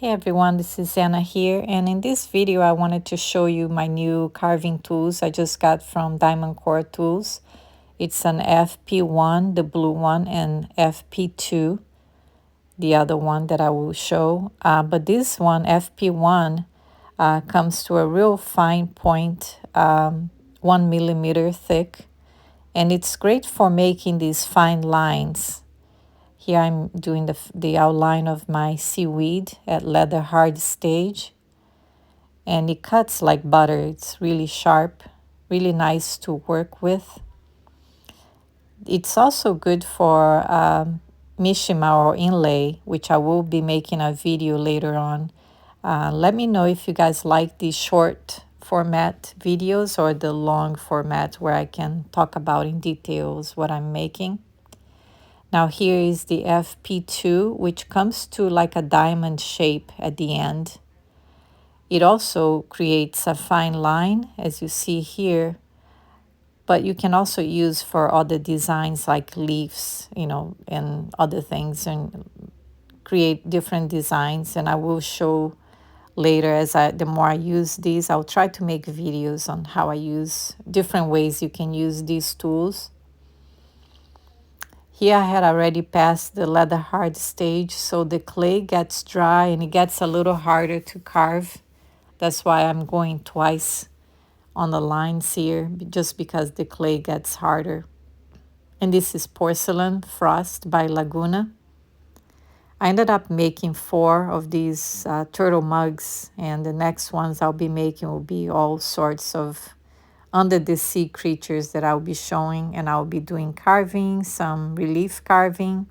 Hey everyone, this is Anna here, and in this video I wanted to show you my new carving tools I just got from Diamond Core Tools. It's an FP1, the blue one, and FP2, the other one that I will show. But this one, FP1, comes to a real fine point, 1 millimeter thick, and it's great for making these fine lines. Here I'm doing the outline of my seaweed at leather hard stage, and it cuts like butter. It's really sharp, really nice to work with. It's also good for mishima or inlay, which I will be making a video later on. Let me know if you guys like these short format videos or the long format where I can talk about in details what I'm making. Now here is the FP2, which comes to like a diamond shape at the end. It also creates a fine line, as you see here, but you can also use for other designs like leaves, and other things, and create different designs. And I will show later the more I use these. I'll try to make videos on how I use different ways you can use these tools. Here I had already passed the leather hard stage, so the clay gets dry and it gets a little harder to carve. That's why I'm going twice on the lines here, just because the clay gets harder. And this is Porcelain Frost by Laguna. I ended up making 4 of these turtle mugs, and the next ones I'll be making will be all sorts of under the sea creatures that I'll be showing, and I'll be doing carving, some relief carving.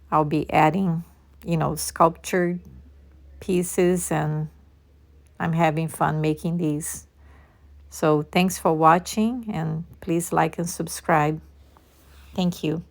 I'll be adding, sculptured pieces, and I'm having fun making these. So thanks for watching, and please like and subscribe. Thank you.